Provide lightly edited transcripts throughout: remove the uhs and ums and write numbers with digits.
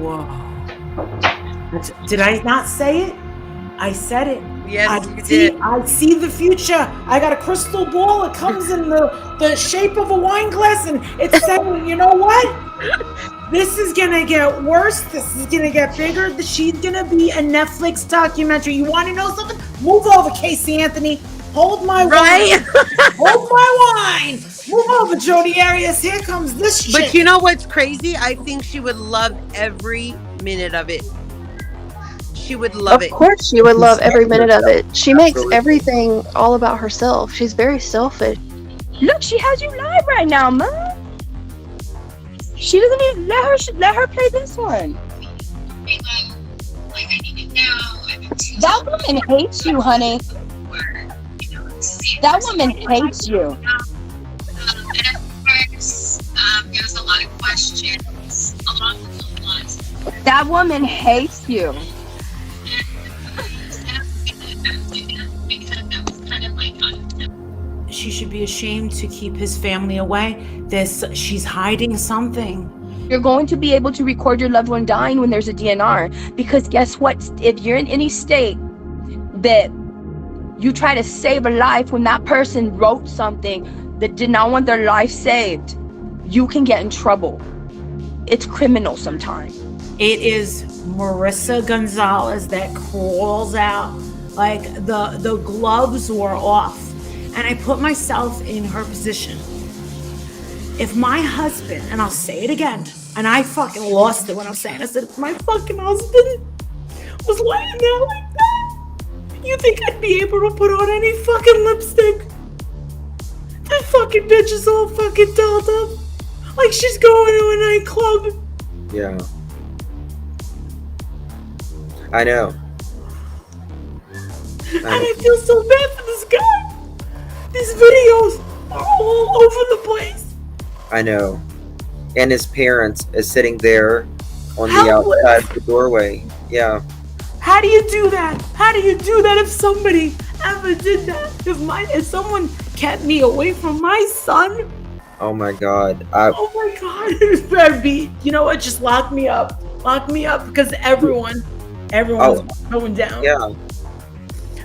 Whoa. Did I not say it? I said it. Yes, you did. I see the future. I got a crystal ball. It comes in the shape of a wine glass, and it's saying, you know what? This is gonna get worse. This is gonna get bigger. She's gonna be a Netflix documentary. You want to know something? Move over, Casey Anthony. Hold my wine. Hold my wine. Move over, Jodi Arias. Here comes this shit. But you know what's crazy? I think she would love every minute of it. She would love it. Of course she would love every minute of it. She makes everything all about herself. She's very selfish. Look, she has you live right now, man. She doesn't even let her play this one. That woman hates you, honey. That woman hates you. And of course, there's a lot of questions along those lines. That woman hates you. Because that was kind of like she should be ashamed to keep his family away. She's hiding something. You're going to be able to record your loved one dying when there's a DNR, because guess what? If you're in any state that you try to save a life when that person wrote something that did not want their life saved, you can get in trouble. It's criminal sometimes. It is Marissa Gonzalez that crawls out like the gloves were off. And I put myself in her position. If my husband, and I'll say it again, and I fucking lost it when I was saying it, I said, if my fucking husband was laying there like that, you think I'd be able to put on any fucking lipstick? That fucking bitch is all fucking dolled up. Like she's going to a nightclub. Yeah. I know. And I feel so bad for this guy. These videos are all over the place. I know. And his parents is sitting there on the outside of the doorway. Yeah. How do you do that? How do you do that if somebody ever did that? If someone kept me away from my son? Oh my God. Oh my God. It better be. You know what? Just lock me up. Lock me up because everyone's going down. Yeah.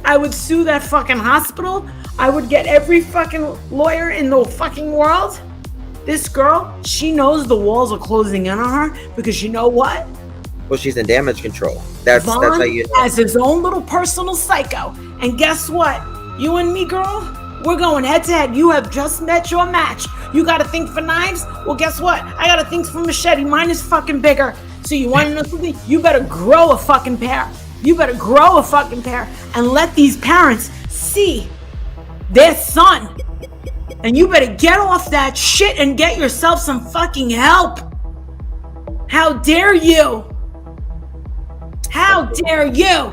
I would sue that fucking hospital. I would get every fucking lawyer in the fucking world. This girl, she knows the walls are closing in on her because you know what? Well, she's in damage control. That's how you know. Has his own little personal psycho. And guess what? You and me, girl, we're going head to head. You have just met your match. You got to think for knives? Well, guess what? I got to think for machete. Mine is fucking bigger. So you want to know something? You better grow a fucking pair. You better grow a fucking pair and let these parents see their son. And you better get off that shit and get yourself some fucking help. How dare you? How dare you?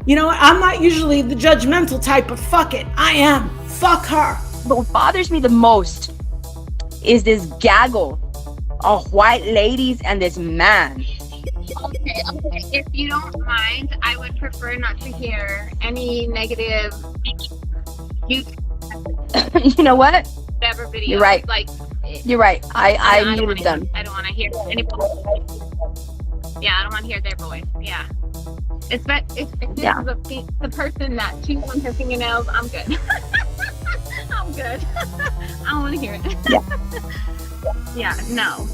You know what? I'm not usually the judgmental type, but fuck it. I am. Fuck her. But what bothers me the most is this gaggle of white ladies and this man. Okay. If you don't mind, I would prefer not to hear any negative You know what? Whatever video. You're right. Like, you're right. I muted them. I don't want to hear any. Yeah, I don't want to hear their voice. Yeah. If this is the person that chews on her fingernails, I'm good. I'm good. I don't want to hear it. Yeah. No.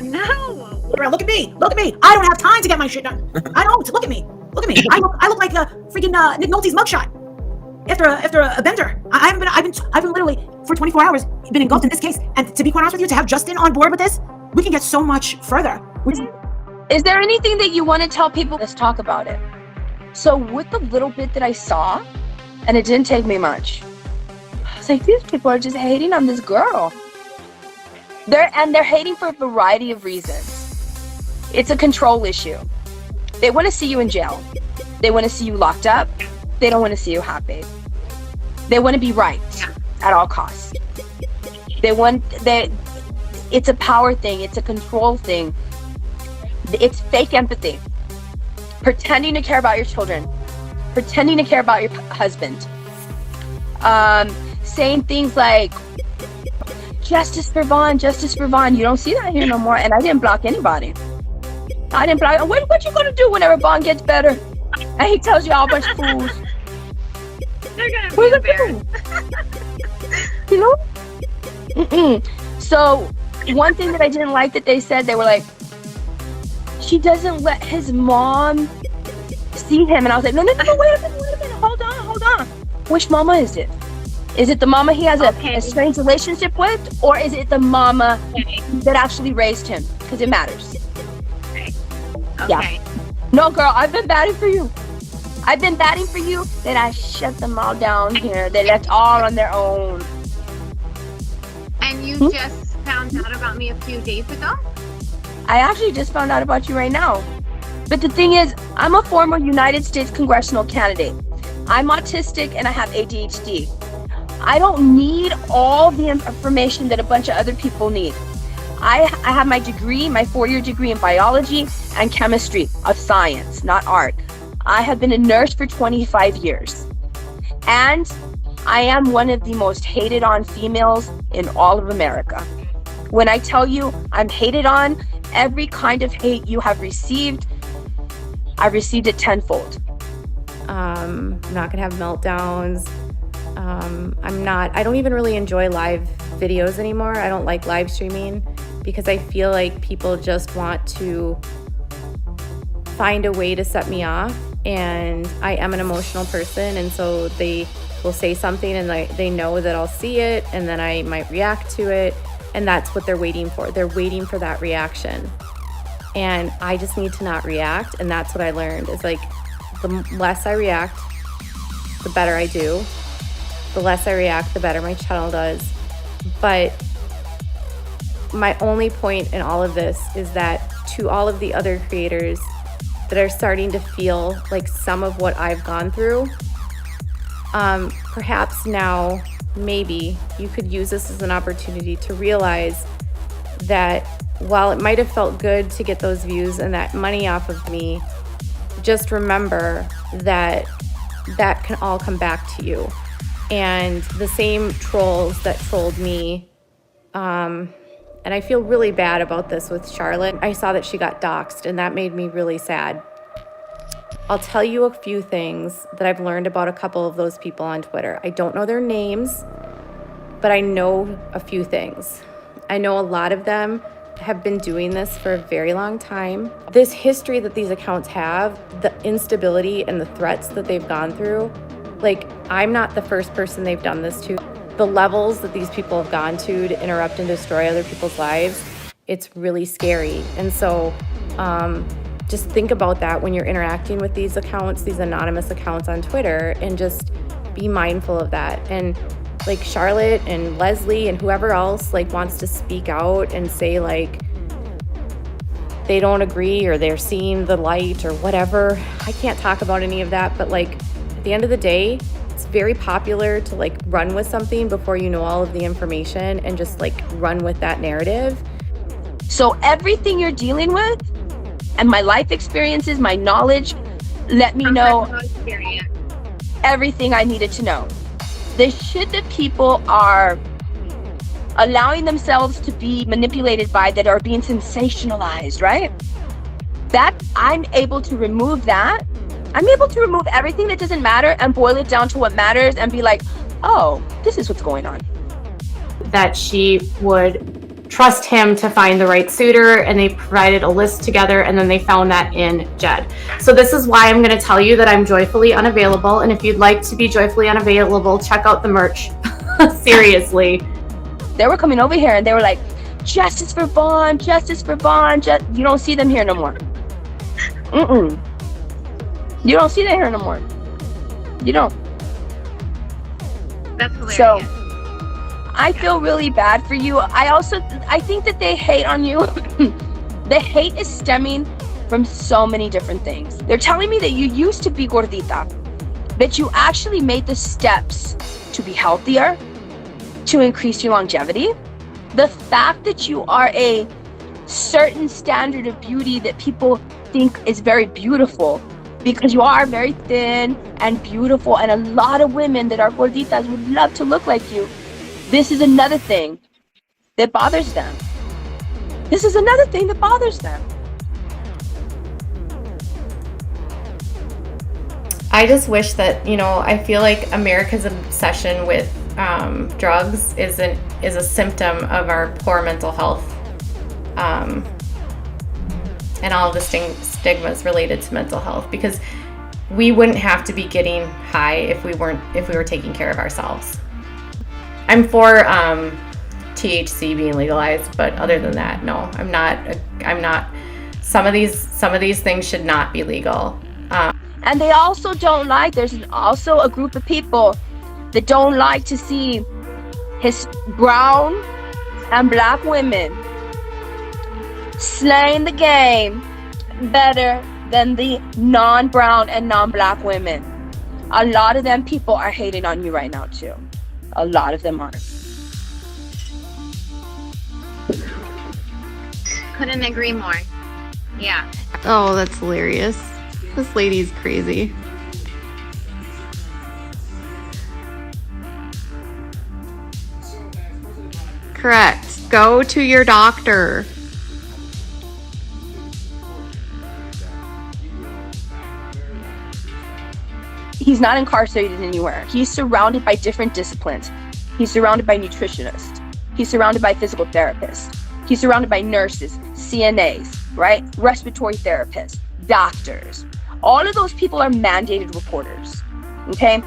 Look at me. Look at me. I don't have time to get my shit done. I don't. Look at me. Look at me. I look like a freaking Nick Nolte's mugshot. After a bender. I've been literally for 24 hours been engulfed in this case. And to be quite honest with you, to have Justin on board with this, we can get so much further. Is there anything that you want to tell people? Let's talk about it. So with the little bit that I saw, and it didn't take me much, I was like, these people are just hating on this girl. They're hating for a variety of reasons. It's a control issue. They want to see you in jail. They want to see you locked up. They don't want to see you happy. They want to be right at all costs. It's a power thing. It's a control thing. It's fake empathy. Pretending to care about your children. Pretending to care about your husband. Saying things like, justice for Vaughn, justice for Vaughn. You don't see that here no more. And I didn't block anybody. I didn't block. What you gonna do whenever Bond gets better? And he tells you all a bunch of fools. They're gonna What be are you embarrassed. gonna do? You know? Mm-mm. So one thing that I didn't like that they said, they were like, she doesn't let his mom see him. And I was like, no, wait a minute. Hold on. Which mama is it? Is it the mama he has a strange relationship with? Or is it the mama that actually raised him? Because it matters. Okay. Yeah. No, girl, I've been batting for you. Then I shut them all down here. They left all on their own. And you just found out about me a few days ago? I actually just found out about you right now. But the thing is, I'm a former United States congressional candidate. I'm autistic and I have ADHD. I don't need all the information that a bunch of other people need. I have my degree, my 4-year degree in biology and chemistry of science, not art. I have been a nurse for 25 years. And I am one of the most hated on females in all of America. When I tell you I'm hated on, every kind of hate you have received, I've received it tenfold. I'm not gonna have meltdowns. I don't even really enjoy live videos anymore. I don't like live streaming because I feel like people just want to find a way to set me off, and I am an emotional person, and so they will say something and they know that I'll see it and then I might react to it, and that's what they're waiting for. They're waiting for that reaction. And I just need to not react, and that's what I learned is like the less I react, the better I do. The less I react, the better my channel does. But my only point in all of this is that to all of the other creators that are starting to feel like some of what I've gone through, perhaps now, maybe you could use this as an opportunity to realize that while it might have felt good to get those views and that money off of me, just remember that that can all come back to you. And the same trolls that trolled me, and I feel really bad about this with Charlotte. I saw that she got doxxed, and that made me really sad. I'll tell you a few things that I've learned about a couple of those people on Twitter. I don't know their names, but I know a few things. I know a lot of them have been doing this for a very long time. This history that these accounts have, the instability and the threats that they've gone through, like, I'm not the first person they've done this to. The levels that these people have gone to interrupt and destroy other people's lives, it's really scary. And so just think about that when you're interacting with these accounts, these anonymous accounts on Twitter, and just be mindful of that. And like Charlotte and Leslie and whoever else like wants to speak out and say like they don't agree or they're seeing the light or whatever. I can't talk about any of that, but like at the end of the day, it's very popular to like run with something before you know all of the information and just like run with that narrative. So everything you're dealing with and my life experiences, my knowledge, let me know everything I needed to know. The shit that people are allowing themselves to be manipulated by, that are being sensationalized, right? That I'm able to remove that. I'm able to remove everything that doesn't matter and boil it down to what matters and be like, oh, this is what's going on. That she would trust him to find the right suitor, and they provided a list together, and then they found that in Jed. So this is why I'm going to tell you that I'm joyfully unavailable, and if you'd like to be joyfully unavailable, check out the merch. Seriously. They were coming over here and they were like, justice for Bond, justice for Bond. You don't see them here no more. You don't see them here no more. You don't. That's hilarious. So I feel really bad for you. I think that they hate on you. The hate is stemming from so many different things. They're telling me that you used to be gordita, that you actually made the steps to be healthier, to increase your longevity. The fact that you are a certain standard of beauty that people think is very beautiful, because you are very thin and beautiful, and a lot of women that are gorditas would love to look like you. This is another thing that bothers them. I just wish that, I feel like America's obsession with drugs is a symptom of our poor mental health, and all of the stigmas related to mental health, because we wouldn't have to be getting high if we were taking care of ourselves. I'm for THC being legalized, but other than that, no, I'm not. Some of these things should not be legal. And they also don't like, there's also a group of people that don't like to see his brown and black women slaying the game better than the non-brown and non-black women. A lot of them people are hating on you right now too. A lot of them are. Couldn't agree more. Yeah. Oh, that's hilarious. This lady's crazy. Correct. Go to your doctor. He's not incarcerated anywhere. He's surrounded by different disciplines. He's surrounded by nutritionists. He's surrounded by physical therapists. He's surrounded by nurses, CNAs, right? Respiratory therapists, doctors. All of those people are mandated reporters, okay?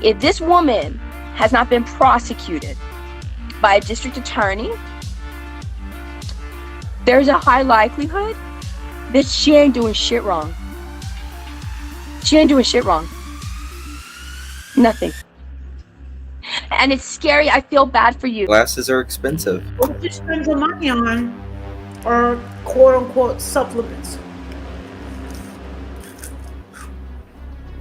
If this woman has not been prosecuted by a district attorney, there's a high likelihood that she ain't doing shit wrong. She ain't doing shit wrong. Nothing. And it's scary. I feel bad for you. Glasses are expensive. What you spend your money on are quote unquote supplements.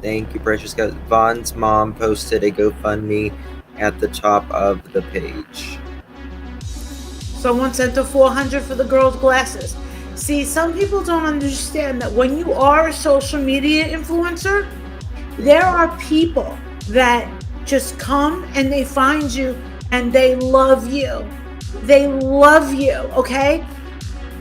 Thank you, Precious guys. Vaughn's mom posted a GoFundMe at the top of the page. Someone sent her $400 for the girl's glasses. See, some people don't understand that when you are a social media influencer, there are people that just come and they find you and they love you. They love you, okay?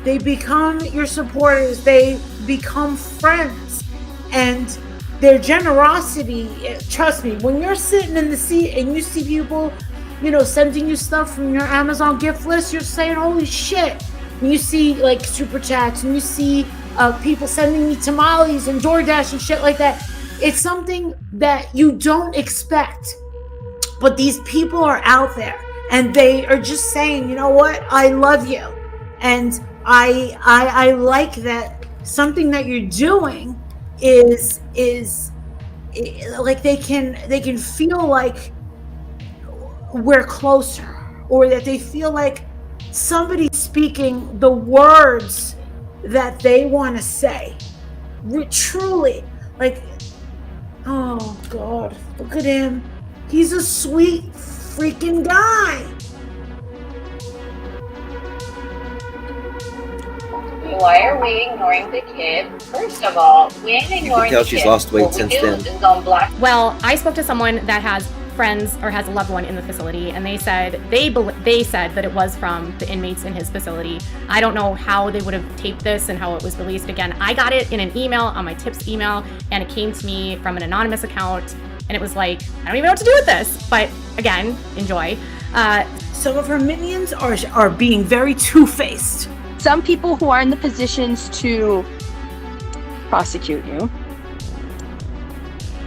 They become your supporters. They become friends. And their generosity, trust me, when you're sitting in the seat and you see people, sending you stuff from your Amazon gift list, you're saying, holy shit. When you see like super chats and you see people sending me tamales and DoorDash and shit like that, it's something that you don't expect. But these people are out there and they are just saying, you know what? I love you. And I like that something that you're doing is like they can feel like we're closer, or that they feel like somebody's speaking the words that they want to say. Truly, like, oh God, look at him. He's a sweet freaking guy. Why are we ignoring the kid? First of all, we ain't ignoring the kid. You can tell she's lost weight since then. Well, I spoke to someone that has friends or has a loved one in the facility, and they said they said that it was from the inmates in his facility. I don't know how they would have taped this and how it was released. Again, I got it in an email on my tips email, and it came to me from an anonymous account, and it was like, I don't even know what to do with this. But again, enjoy. Some of her minions are being very two-faced. Some people who are in the positions to prosecute you,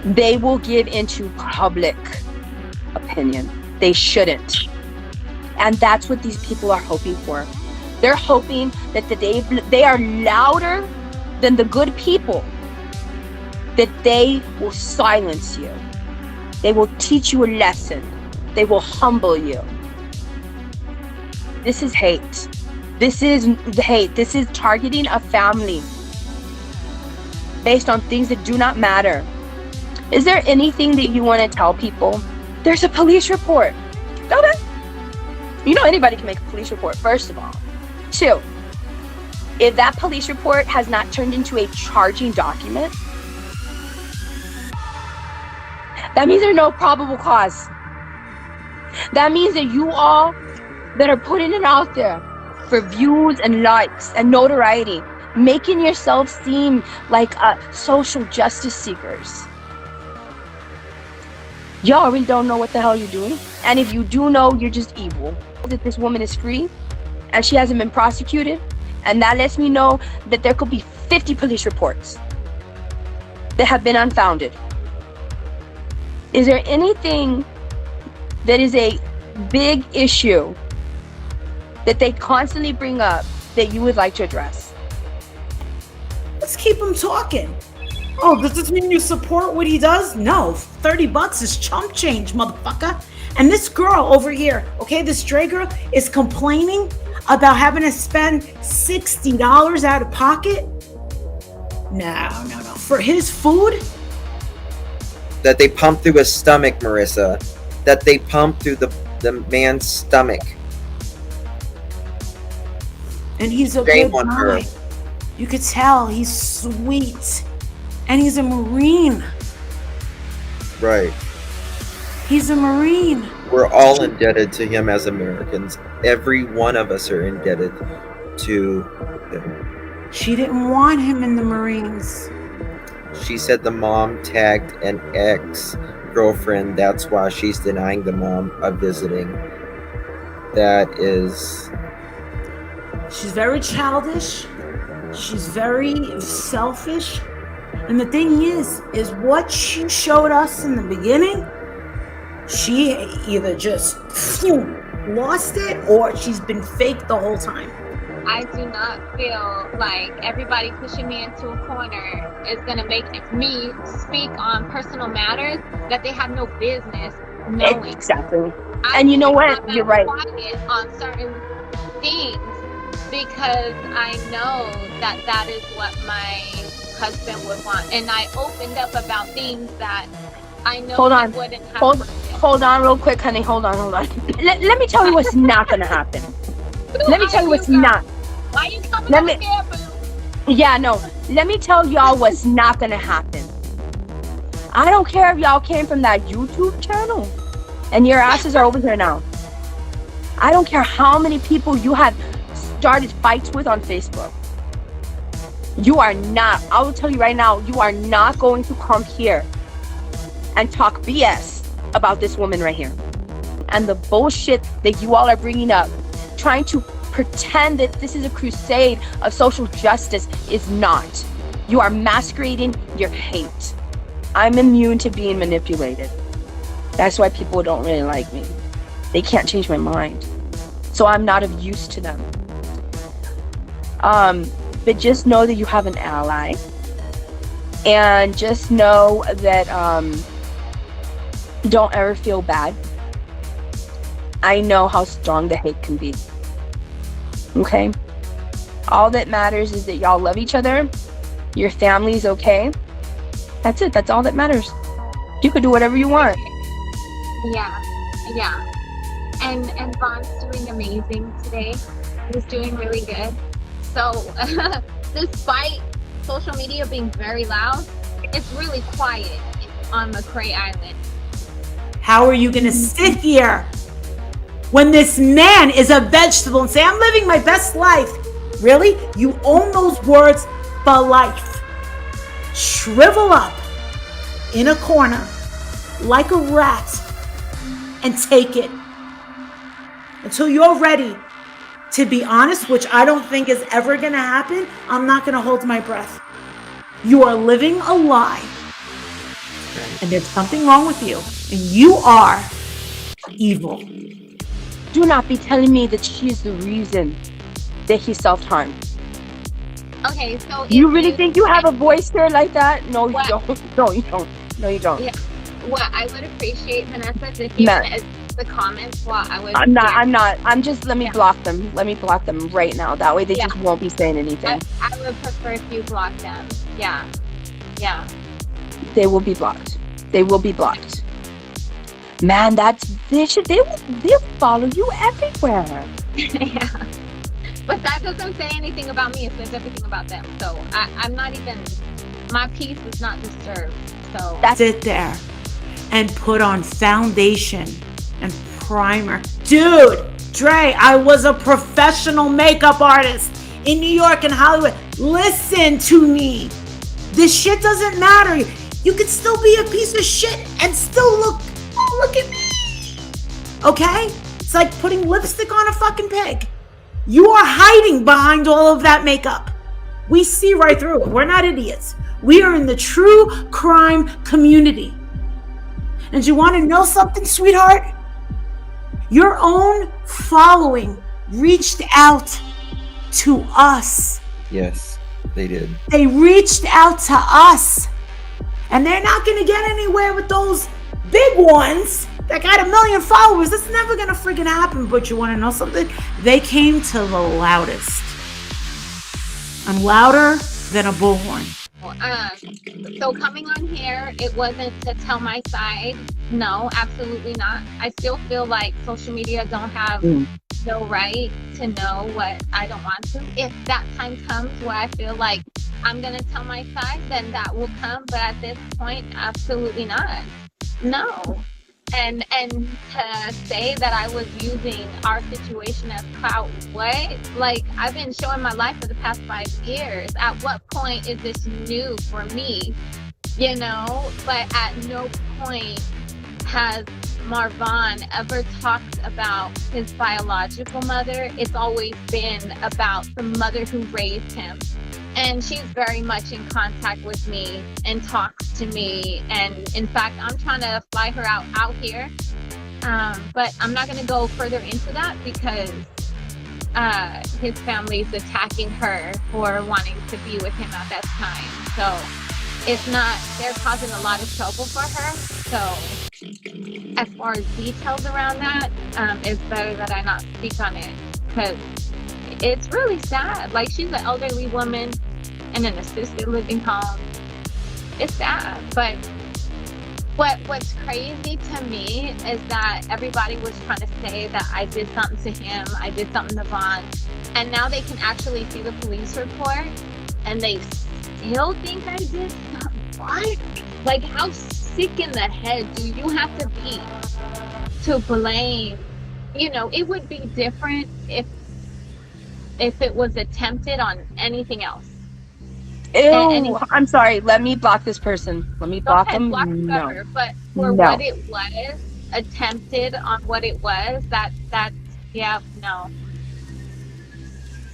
they will give into public opinion. They shouldn't. And that's what these people are hoping for. They're hoping that they are louder than the good people, that they will silence you. They will teach you a lesson. They will humble you. This is hate. This is hate. This is targeting a family based on things that do not matter. Is there anything that you want to tell people? There's a police report. Okay. Anybody can make a police report, first of all. 2, if that police report has not turned into a charging document, that means there's no probable cause. That means that you all that are putting it out there for views and likes and notoriety, making yourself seem like social justice seekers, Y'all really don't know what the hell you're doing. And if you do know, you're just evil. That this woman is free and she hasn't been prosecuted. And that lets me know that there could be 50 police reports that have been unfounded. Is there anything that is a big issue that they constantly bring up that you would like to address? Let's keep him talking. Oh, does this mean you support what he does? No, $30 is chump change, motherfucker. And this girl over here, okay, this stray girl is complaining about having to spend $60 out of pocket? No. For his food? That they pump through his stomach, Marissa. That they pump through the man's stomach. And he's a Shame good on her. guy. You could tell he's sweet. And he's a Marine. Right. He's a Marine. We're all indebted to him as Americans. Every one of us are indebted to him. She didn't want him in the Marines. She said the mom tagged an ex-girlfriend. That's why she's denying the mom a visiting. That is... She's very childish. She's very selfish. And the thing is what she showed us in the beginning, she either just lost it or she's been fake the whole time. I do not feel like everybody pushing me into a corner is going to make me speak on personal matters that they have no business knowing. Exactly. And you know what? You're right. Quiet on certain things because I know that is what my husband would want. And I opened up about things that I know he wouldn't have. Hold on real quick, honey. Hold on. Let me tell you what's not going to happen. Let me tell you what's not. Why are you coming over here, boo? Yeah, no. Let me tell y'all what's not gonna happen. I don't care if y'all came from that YouTube channel and your asses are over here now. I don't care how many people you have started fights with on Facebook. You are not, I will tell you right now, you are not going to come here and talk BS about this woman right here. And the bullshit that you all are bringing up, trying to pretend that this is a crusade of social justice is not. You are masquerading your hate. I'm immune to being manipulated. That's why people don't really like me. They can't change my mind. So I'm not of use to them. But just know that you have an ally. And just know that don't ever feel bad. I know how strong the hate can be. Okay? All that matters is that y'all love each other. Your family's okay. That's it. That's all that matters. You could do whatever you want. Yeah. And Vaughn's doing amazing today. He's doing really good. So, despite social media being very loud, it's really quiet on McCrae Island. How are you going to sit here when this man is a vegetable and say, I'm living my best life? Really? You own those words for life. Shrivel up in a corner like a rat and take it until you're ready to be honest, which I don't think is ever going to happen. I'm not going to hold my breath. You are living a lie. And there's something wrong with you. And you are evil. Do not be telling me that she's the reason that he self-harmed. Okay, so you really think you have a voice here like that? No, you don't. No, you don't. No, you don't. Yeah. What I would appreciate, Vanessa, if you said the comments while I was. I'm not. I'm just, let me block them. Let me block them right now. That way they just won't be saying anything. I would prefer if you block them. Yeah. They will be blocked. They will be blocked. Man, they'll follow you everywhere. Yeah. But that doesn't say anything about me. It says everything about them. So I'm not even, my peace is not disturbed. So sit there and put on foundation and primer. Dude, Dre, I was a professional makeup artist in New York and Hollywood. Listen to me. This shit doesn't matter. You could still be a piece of shit and still look oh, look at me. Okay? It's like putting lipstick on a fucking pig. You are hiding behind all of that makeup. We see right through it. We're not idiots. We are in the true crime community. And you want to know something, sweetheart? Your own following reached out to us. Yes, they did. They reached out to us. And they're not going to get anywhere with those big ones that got 1 million followers. That's never going to freaking happen. But you want to know something? They came to the loudest. I'm louder than a bullhorn. So coming on here, it wasn't to tell my side. No, absolutely not. I still feel like social media don't have no right to know what I don't want to. If that time comes where I feel like I'm going to tell my side, then that will come. But at this point, absolutely not. No. And to say that I was using our situation as clout, what? Like, I've been showing my life for the past 5 years. At what point is this new for me? You know? But at no point has Marvin ever talked about his biological mother. It's always been about the mother who raised him. And she's very much in contact with me and talks to me. And in fact, I'm trying to fly her out here. But I'm not going to go further into that because his family's attacking her for wanting to be with him at that time. So it's not, they're causing a lot of trouble for her. So as far as details around that, it's better that I not speak on it because it's really sad. Like, she's an elderly woman in an assisted living home. It's sad. But what's crazy to me is that everybody was trying to say that I did something to him, I did something to Vaughn, and now they can actually see the police report and they still think I did something. What? Like, how sick in the head do you have to be to blame? You know, it would be different if it was attempted on anything else. Ew, I'm sorry. Let me block this person. Let me block him. Block No. whoever, but for what it was, attempted on what it was, that's, yeah, no.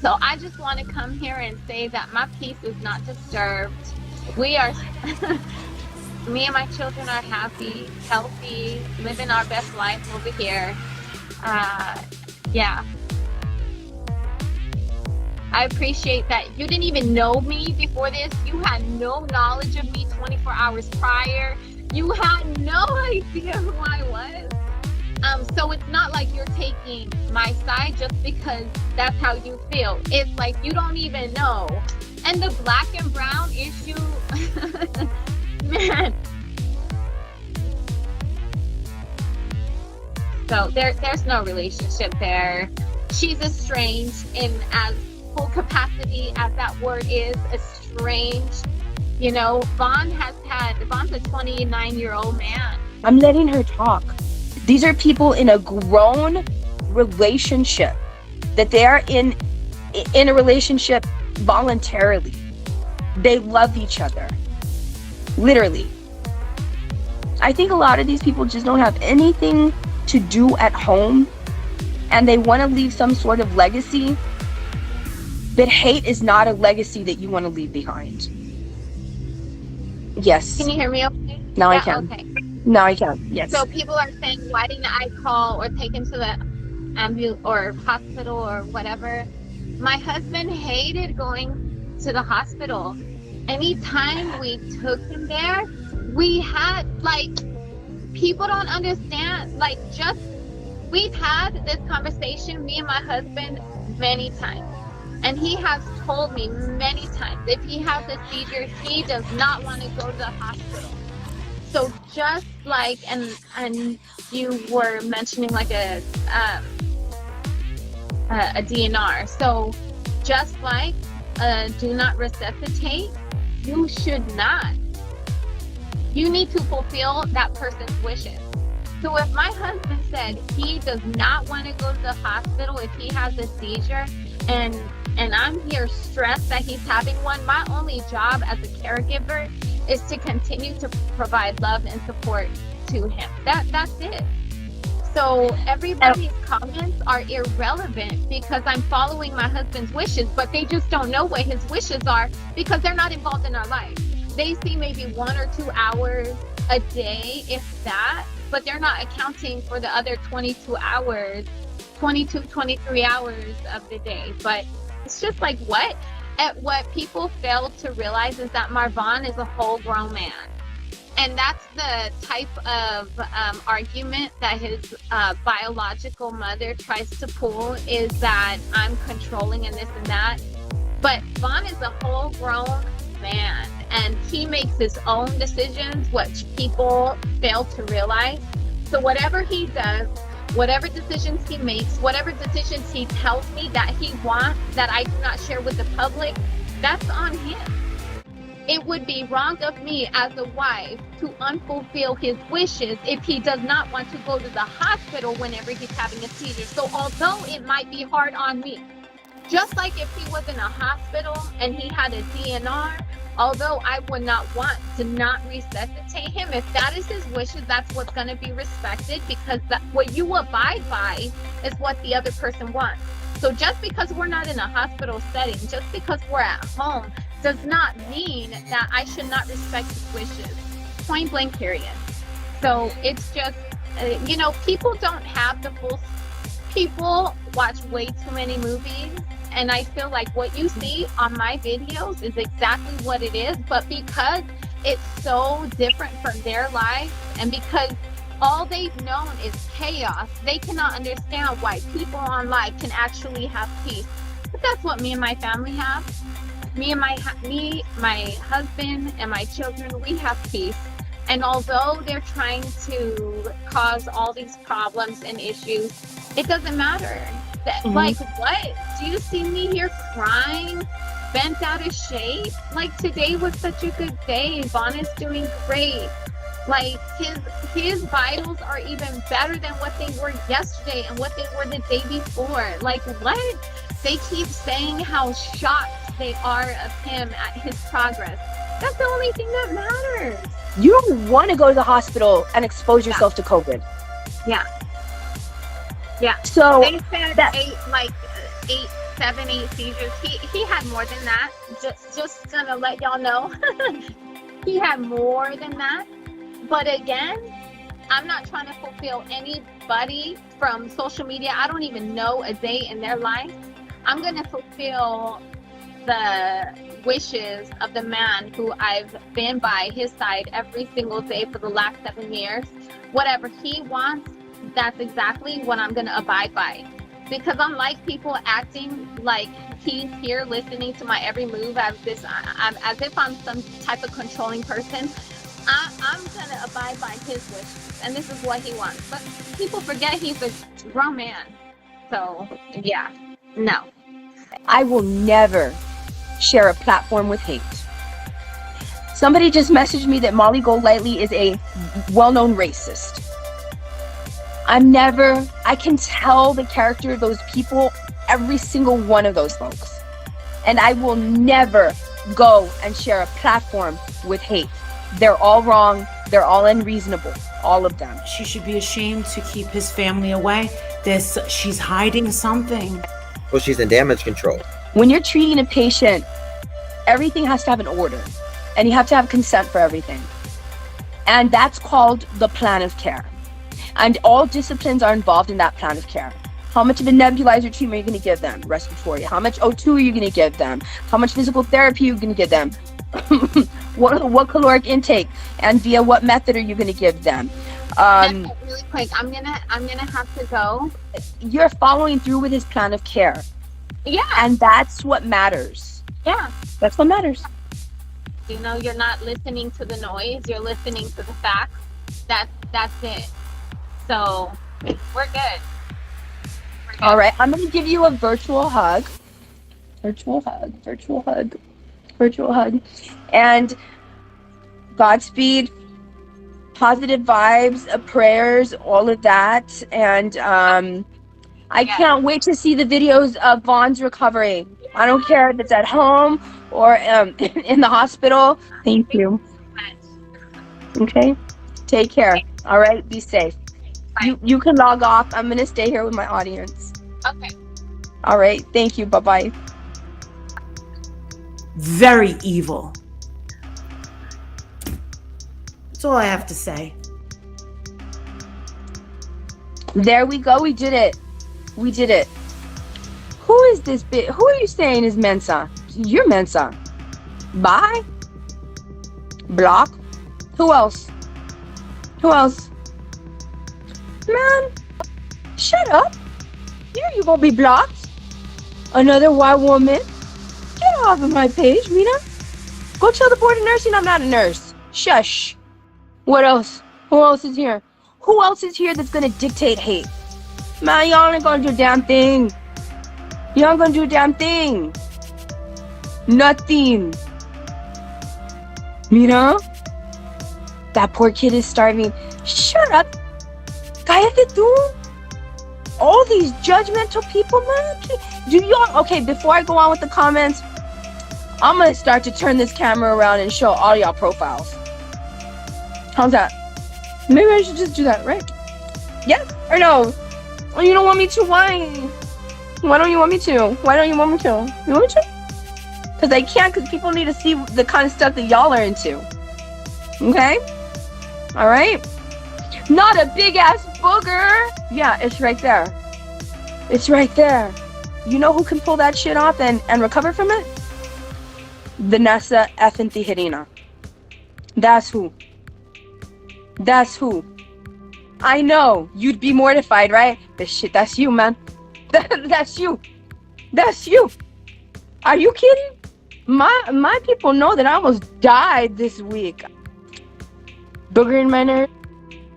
So I just want to come here and say that my peace is not disturbed. We are, me and my children are happy, healthy, living our best life over here. Yeah. I appreciate that you didn't even know me before this. You had no knowledge of me 24 hours prior. You had no idea who I was. So it's not like you're taking my side just because that's how you feel. It's like you don't even know. And the black and brown issue, man. So there's no relationship there. She's estranged in as full capacity as that word is, estranged. You know, Vaughn's a 29-year-old man. I'm letting her talk. These are people in a grown relationship that they are in a relationship voluntarily. They love each other. Literally. I think a lot of these people just don't have anything to do at home and they want to leave some sort of legacy. But hate is not a legacy that you want to leave behind. Yes. Can you hear me okay? Now Yeah, I can. Okay. Now I can. Yes. So people are saying, why didn't I call or take him to the ambulance or hospital or whatever? My husband hated going to the hospital. Anytime we took him there, we had, like, people don't understand, like, just, we've had this conversation, me and my husband, many times. And he has told me many times, if he has a seizure, he does not want to go to the hospital. So just like, and you were mentioning like a DNR. So just like do not resuscitate, you should not. You need to fulfill that person's wishes. So if my husband said he does not want to go to the hospital if he has a seizure, and I'm here stressed that he's having one, my only job as a caregiver is to continue to provide love and support to him. That's it. So everybody's comments are irrelevant because I'm following my husband's wishes, but they just don't know what his wishes are because they're not involved in our life. They see maybe 1 or 2 hours a day, if that, but they're not accounting for the other 22 hours, 22, 23 hours of the day. But it's just like, what people fail to realize is that Marvin is a whole grown man. And that's the type of argument that his biological mother tries to pull, is that I'm controlling and this and that. But Vaughn is a whole grown man, and he makes his own decisions, which people fail to realize. So whatever he does, whatever decisions he makes, whatever decisions he tells me that he wants that I do not share with the public, that's on him. It would be wrong of me as a wife to unfulfill his wishes if he does not want to go to the hospital whenever he's having a seizure. So although it might be hard on me, just like if he was in a hospital and he had a DNR, although I would not want to not resuscitate him, if that is his wishes, that's what's going to be respected, because what you abide by is what the other person wants. So just because we're not in a hospital setting, just because we're at home, does not mean that I should not respect his wishes. Point blank, period. So it's just, people don't have the full. People watch way too many movies, and I feel like what you see on my videos is exactly what it is, but because it's so different from their life, and because all they've known is chaos, they cannot understand why people on live can actually have peace. But that's what me and my family have. Me, my husband, and my children, we have peace. And although they're trying to cause all these problems and issues, it doesn't matter. Like, what? Do you see me here crying, bent out of shape? Like, today was such a good day. Vaughn is doing great. Like, his vitals are even better than what they were yesterday and what they were the day before. Like, what? They keep saying how shocked they are of him at his progress. That's the only thing that matters. You don't want to go to the hospital and expose yourself to COVID. Yeah. Yeah. So they said that 7, 8 seizures. He had more than that. Just gonna let y'all know. He had more than that. But again, I'm not trying to fulfill anybody from social media. I don't even know a day in their life. I'm gonna fulfill the wishes of the man who I've been by his side every single day for the last 7 years. Whatever he wants, that's exactly what I'm going to abide by. Because unlike people acting like he's here listening to my every move as if I'm some type of controlling person, I'm going to abide by his wishes. And this is what he wants. But people forget he's a grown man. So, yeah, no. I will never share a platform with hate. Somebody just messaged me that Molly Golightly is a well-known racist. I can tell the character of those people, every single one of those folks. And I will never go and share a platform with hate. They're all wrong. They're all unreasonable. All of them. She should be ashamed to keep his family away. She's hiding something. Well, she's in damage control. When you're treating a patient, everything has to have an order, and you have to have consent for everything. And that's called the plan of care. And all disciplines are involved in that plan of care. How much of a nebulizer treatment are you going to give them? Respiratory. How much O2 are you going to give them? How much physical therapy are you going to give them? what caloric intake, and via what method are you going to give them? Really quick, I'm gonna have to go. You're following through with his plan of care. Yeah. And that's what matters. Yeah. That's what matters. You're not listening to the noise, you're listening to the facts. That's it. So we're good. All right, I'm going to give you a virtual hug. And Godspeed, positive vibes, prayers, all of that. And I can't wait to see the videos of Vaughn's recovery. I don't care if it's at home or in the hospital. Thank you. Okay, take care. All right, be safe. You can log off. I'm gonna stay here with my audience. Okay. All right, thank you. Bye bye. Very evil. That's all I have to say. There we go. We did it. We did it. Who is this bit? Who are you saying is Mensa? You're Mensa. Bye. Block. Who else? Who else? Man, shut up. You gonna be blocked. Another white woman. Get off of my page, Rita. Go tell the board of nursing I'm not a nurse. Shush. What else? Who else is here? Who else is here that's gonna dictate hate? Man, y'all ain't gonna do a damn thing. Y'all ain't gonna do a damn thing. Nothing. Mira? That poor kid is starving. Shut up. Cállate tú. All these judgmental people, man. Do y'all... Okay, before I go on with the comments, I'm gonna start to turn this camera around and show all y'all profiles. How's that? Maybe I should just do that, right? Yes or no? Oh, you don't want me to? Why? Why don't you want me to? Why don't you want me to? You want me to? Because I can't, because people need to see the kind of stuff that y'all are into. Okay? Alright? Not a big ass booger! Yeah, it's right there. It's right there. You know who can pull that shit off and recover from it? Vanessa effing Tijerina. That's who. That's who. I know. You'd be mortified, right? This shit, that's you, man. That's you. That's you. Are you kidding? My people know that I almost died this week. Booger in my nerve.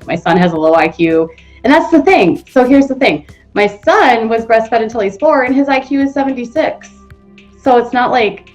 My son has a low IQ, and that's the thing. So here's the thing. My son was breastfed until he's 4, and his IQ is 76. So it's not like